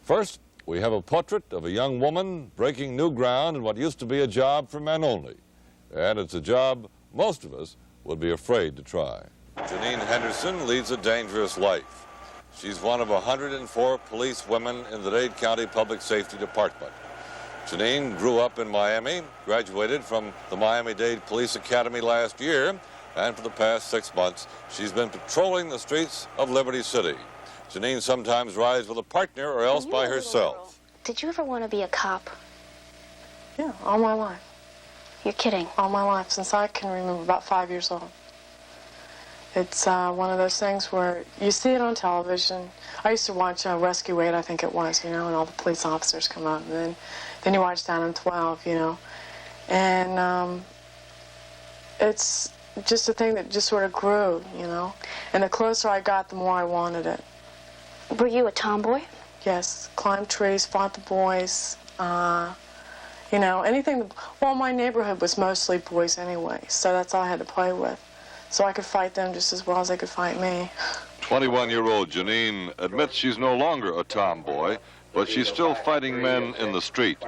First, we have a portrait of a young woman breaking new ground in what used to be a job for men only. And it's a job most of us would be afraid to try. Janine Henderson leads a dangerous life. She's one of 104 police women in the Dade County Public Safety Department. Janine grew up in Miami, graduated from the Miami-Dade Police Academy last year, and for the past 6 months, she's been patrolling the streets of Liberty City. Janine sometimes rides with a partner or else by herself. Did you ever want to be a cop? Yeah, all my life. You're kidding. All my life, since I can remember, about 5 years old. It's one of those things where you see it on television. I used to watch Rescue 8, I think it was, you know, and all the police officers come up. And then you watch Down in 12, you know. And it's just a thing that just sort of grew, you know. And the closer I got, the more I wanted it. Were you a tomboy? Yes, climbed trees, fought the boys, you know, anything. Well, my neighborhood was mostly boys anyway, so that's all I had to play with. So I could fight them just as well as they could fight me. 21-year-old Janine admits she's no longer a tomboy, but she's still fighting men in the street.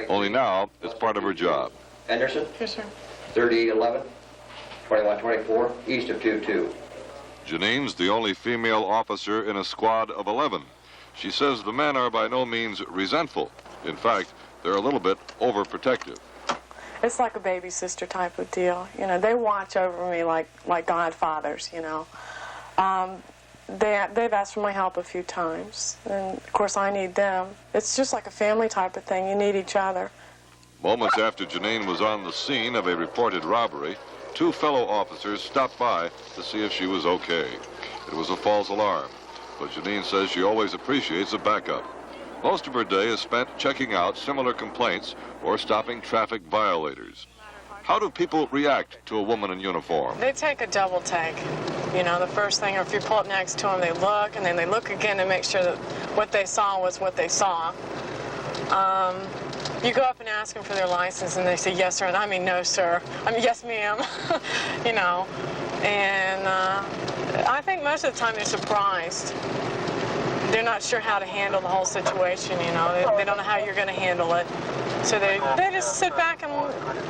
Only now, it's part of her job. Henderson? Yes, sir. 3811, 2124, east of 22. Janine's the only female officer in a squad of 11. She says the men are by no means resentful. In fact, they're a little bit overprotective. It's like a baby sister type of deal. You know, they watch over me like godfathers, you know. They've asked for my help a few times, and of course I need them. It's just like a family type of thing. You need each other. Moments after Janine was on the scene of a reported robbery, 2 fellow officers stopped by to see if she was okay. It was a false alarm, but Janine says she always appreciates a backup. Most of her day is spent checking out similar complaints or stopping traffic violators. How do people react to a woman in uniform? They take a double take. You know, the first thing, or if you pull up next to them, they look, and then they look again to make sure that what they saw was what they saw. You go up and ask them for their license, and they say, yes, sir, and I mean, no, sir. I mean, yes, ma'am, you know. And I think most of the time they're surprised. They're not sure how to handle the whole situation, you know. They don't know how you're going to handle it. So they just sit back and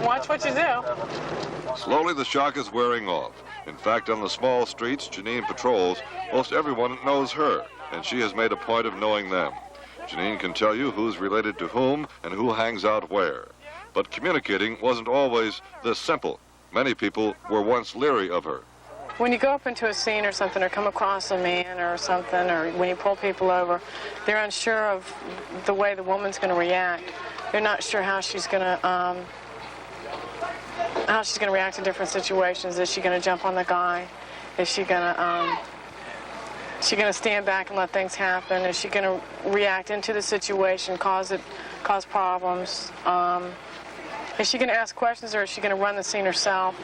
watch what you do. Slowly, the shock is wearing off. In fact, on the small streets Janine patrols, most everyone knows her, and she has made a point of knowing them. Janine can tell you who's related to whom and who hangs out where. But communicating wasn't always this simple. Many people were once leery of her. When you go up into a scene or something, or come across a man or something, or when you pull people over, they're unsure of the way the woman's going to react. They're not sure how she's going to react to different situations. Is she going to jump on the guy? Is she going to stand back and let things happen? Is she going to react into the situation, cause problems? Is she going to ask questions, or is she going to run the scene herself?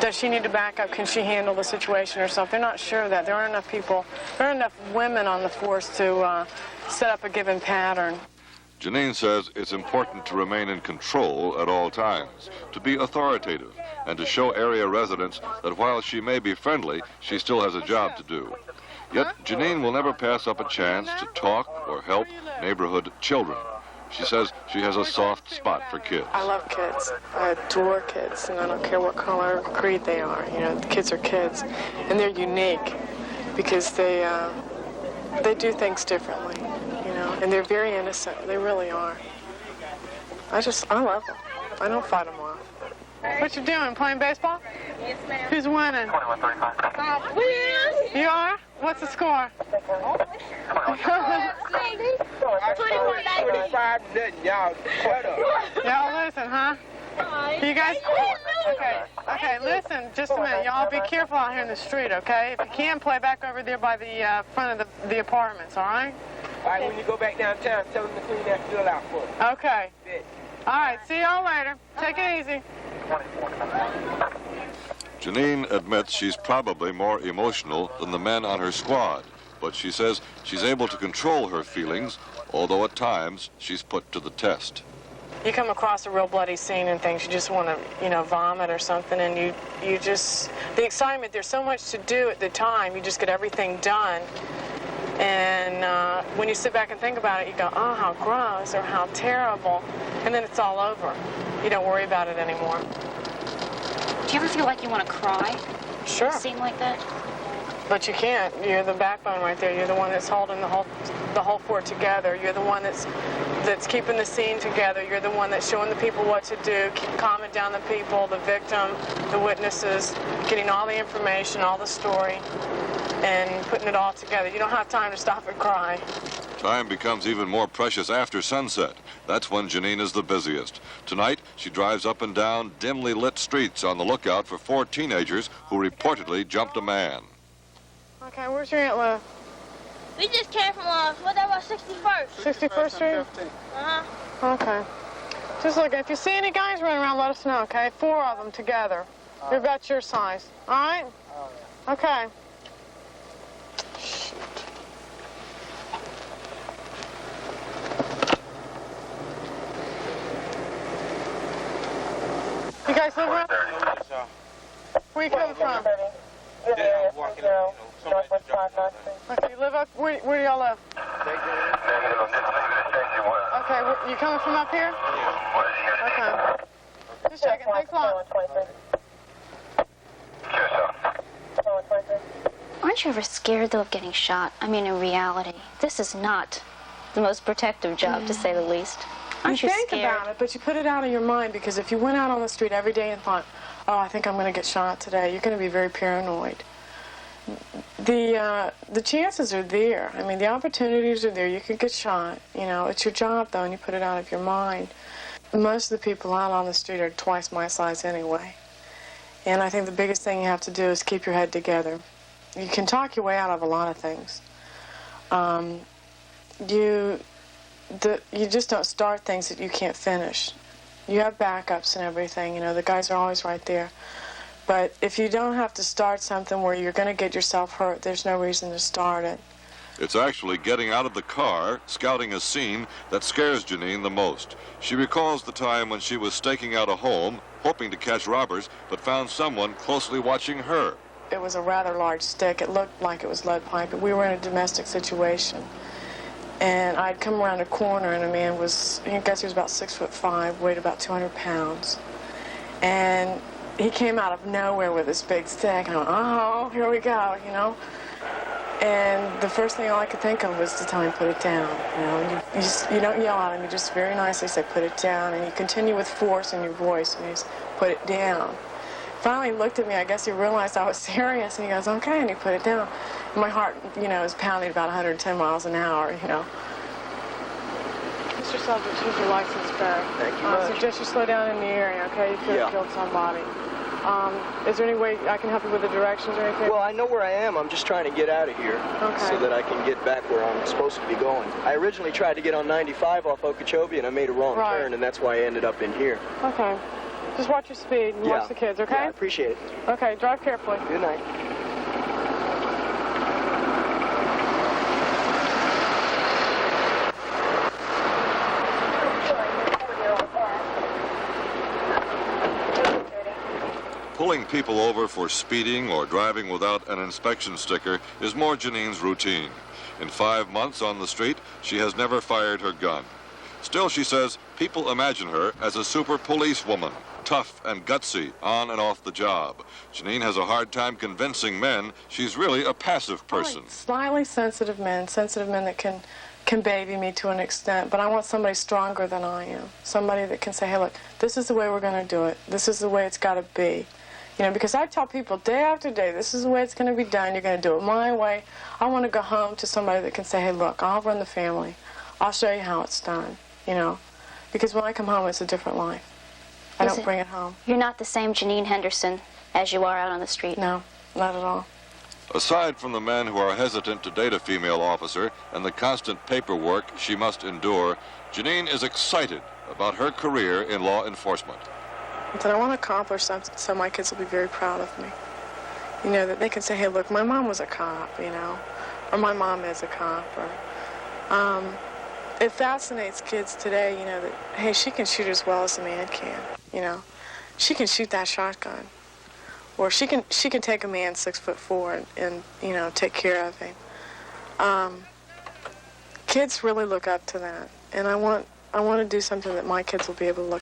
Does she need to back up? Can she handle the situation herself? They're not sure of that. There aren't enough people, there aren't enough women on the force to set up a given pattern. Janine says it's important to remain in control at all times, to be authoritative, and to show area residents that while she may be friendly, she still has a job to do. Yet Janine will never pass up a chance to talk or help neighborhood children. She says she has a soft spot for kids. I love kids. I adore kids, and I don't care what color or creed they are. You know, the kids are kids, and they're unique because they do things differently, you know, and they're very innocent. They really are. I love them. I don't fight them off. What you doing, playing baseball? Yes, ma'am. Who's winning? 21-35. You are? What's the score? 21-35. Y'all, shut up. Y'all listen, huh? You guys? Okay, listen, just a minute. Y'all be careful out here in the street, okay? If you can, play back over there by the front of the apartments, all right? All right, when you go back downtown, tell them to clean that field out for us. Okay. All right, see y'all later. Take it easy. Janine admits she's probably more emotional than the men on her squad, but she says she's able to control her feelings, although at times she's put to the test. You come across a real bloody scene and things, you just want to, you know, vomit or something, and you just, the excitement, there's so much to do at the time, you just get everything done, And when you sit back and think about it, you go, oh, how gross or how terrible. And then it's all over. You don't worry about it anymore. Do you ever feel like you want to cry? Sure. A scene like that? But you can't. You're the backbone right there. You're the one that's holding the whole fort together. You're the one that's keeping the scene together. You're the one that's showing the people what to do, calming down the people, the victim, the witnesses, getting all the information, all the story, and putting it all together. You don't have time to stop and cry. Time becomes even more precious after sunset. That's when Janine is the busiest. Tonight, she drives up and down dimly lit streets on the lookout for 4 teenagers who reportedly jumped a man. Okay, where's your Aunt live? We just came from, what that was, 61st. 61st Street? Uh-huh. Okay. Just look, if you see any guys running around, let us know, okay? 4 of them together. They're about your size. All right? Okay. Shoot. You guys live around? Where you coming from? Okay, you live up, where do y'all live? Okay, you coming from up here? Okay. Just checking, thanks a lot. Aren't you ever scared, though, of getting shot? I mean, in reality, this is not the most protective job, to say the least. Aren't you think scared? about it, but you put it out of your mind, because if you went out on the street every day and thought, oh, I think I'm going to get shot today, you're going to be very paranoid. The chances are there. I mean, the opportunities are there. You could get shot. You know, it's your job, though, and you put it out of your mind. Most of the people out on the street are twice my size anyway. And I think the biggest thing you have to do is keep your head together. You can talk your way out of a lot of things. You just don't start things that you can't finish. You have backups and everything. You know, the guys are always right there. But if you don't have to start something where you're going to get yourself hurt, there's no reason to start it. It's actually getting out of the car, scouting a scene, that scares Janine the most. She recalls the time when she was staking out a home, hoping to catch robbers, but found someone closely watching her. It was a rather large stick. It looked like it was lead pipe. We were in a domestic situation. And I'd come around a corner, and a man was, I guess he was about 6'5", weighed about 200 pounds. And he came out of nowhere with this big stick, and I went, oh, here we go, you know. And the first thing all I could think of was to tell him, put it down, you know. You don't yell at him, you just very nicely say, put it down, and you continue with force in your voice, and you just put it down. Finally he looked at me, I guess he realized I was serious, and he goes, okay, and he put it down. And my heart, you know, is pounding about 110 miles an hour, you know. Mr. Subject, here's your license back. Thank you I much. suggest you slow down in the area, okay? You could have killed somebody. Is there any way I can help you with the directions or anything? Well, I know where I am. I'm just trying to get out of here so that I can get back where I'm supposed to be going. I originally tried to get on 95 off Okeechobee, and I made a wrong turn, and that's why I ended up in here. Okay. Just watch your speed and watch the kids, okay? Yeah, I appreciate it. Okay, drive carefully. Good night. Pulling people over for speeding or driving without an inspection sticker is more Janine's routine. In 5 months on the street, she has never fired her gun. Still, she says, people imagine her as a super policewoman, tough and gutsy on and off the job. Janine has a hard time convincing men she's really a passive person. Slightly sensitive men that can baby me to an extent, but I want somebody stronger than I am. Somebody that can say, hey, look, this is the way we're going to do it. This is the way it's got to be. You know, because I tell people day after day, this is the way it's going to be done. You're going to do it my way. I want to go home to somebody that can say, hey, look, I'll run the family. I'll show you how it's done, you know. Because when I come home, it's a different life. I don't bring it home. You're not the same Janine Henderson as you are out on the street. No, not at all. Aside from the men who are hesitant to date a female officer and the constant paperwork she must endure, Janine is excited about her career in law enforcement. But I want to accomplish something so my kids will be very proud of me. You know, that they can say, hey, look, my mom was a cop, you know, or my mom is a cop, or it fascinates kids today, you know, that, hey, she can shoot as well as a man can, you know. She can shoot that shotgun. Or she can take a man 6'4" and you know, take care of him. Kids really look up to that, and I want to do something that my kids will be able to look